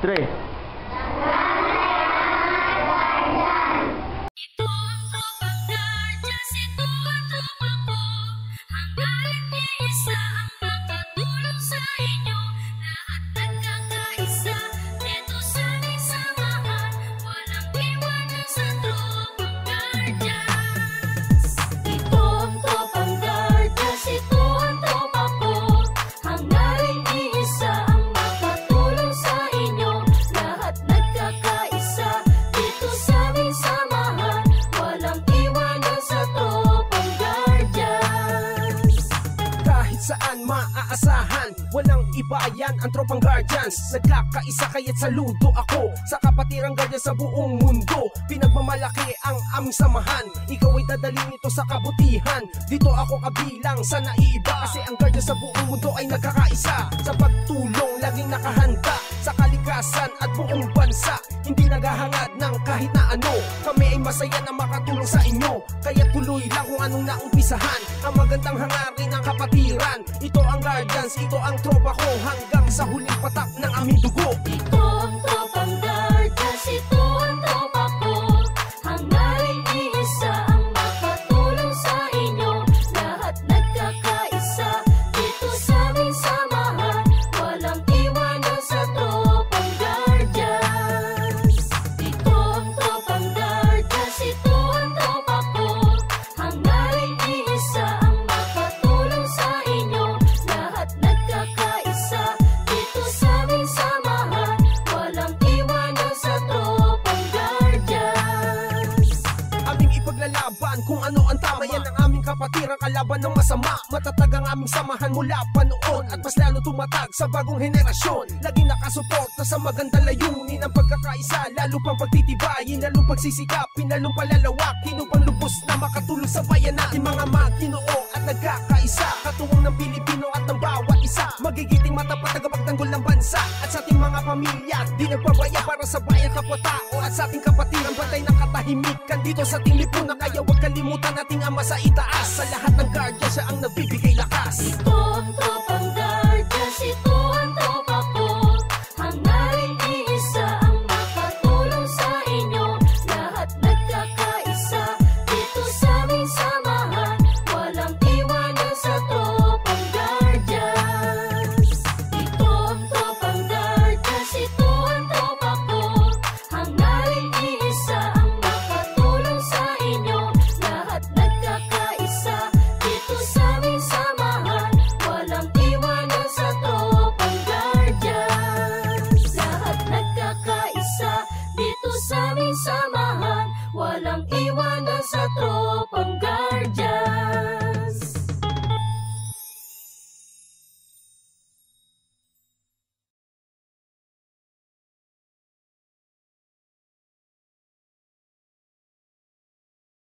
3. Saan maaasahan, walang iba yan ang tropang Guardians. Nagkakaisa kaya't saludo ako sa kapatirang Guardian sa buong mundo. Pinagmamalaki ang aming samahan, ikaw ay dadalhin ito sa kabutihan. Dito ako kabilang sa naiiba, kasi ang Guardian sa buong mundo ay nagkakaisa. Sa pagtulong laging nakahanda sa kalikasan at buong bansa, hindi naghahangad ng kahit na ano. Kami ay masaya na makatulong sa inyo, kaya tuloy lang kung anong naumpisahan. Ang magandang hangarin ng kapatiran, ito ang Guardians, ito ang tropa ko, hanggang sa huling patak ng aming dugo. Ito ang tropang Guardians, ito ang tropa ko. Hangarin iisa ang makatulong sa inyo. Lahat nagkakaisa dito sa aming samahan. Walang iwanan sa tropang Guardians. Ito ang tropang Guardians, ito ang tropa ko. Hangarin iisa ang makatulong sa inyo. Lahat nagkakaisa dito sa aming samahan. Walang iwanan sa tropang Guardians. Aming ipaglalaban kung ano ang tama, yan ang aming kapatiran, kalaban ng masama. Matatag ang aming samahan mula pa noon, at mas lalo tumatag sa bagong henerasyon. Laging nakasuporta sa magandang layunin ng pagkakaisa, lalo pang pagtitibayin, lalong pagsisikapin, lalong palalawakin upang lubos na makatulong sa bayan natin. Mga Maginoo at nagkakaisa, katuwang ng Pilipino at ng bawat isa. Magigiting matapat tagapagtanggol ng bansa, at sa ating mga pamilya di nagpabaya para sa bayan, kapwa-tao at sa ating kapatiran. Bantay ng katahimikan dito sa ating lipunan, kaya huwag kalimutan nating ama sa itaas. Sa lahat ng Guardian siya ang nagbibigay lakas. Ito ang tropang Guardians, ito ang tropa ko. Hangarin iisa ang makatulong sa inyo. Lahat nagkakaisa dito sa aming samahan. Walang iwanan sa tropang Guardians. Ito ang tropang Guardians, ito ang tropa ko. Hangarin iisa ang makatulong sa inyo. Lahat nagkakaisa dito sa aming samahan. Walang iwanan sa tropang Guardians. Lahat nagkakaisa dito sa aming samahan. Walang iwanan sa tropang Guardians.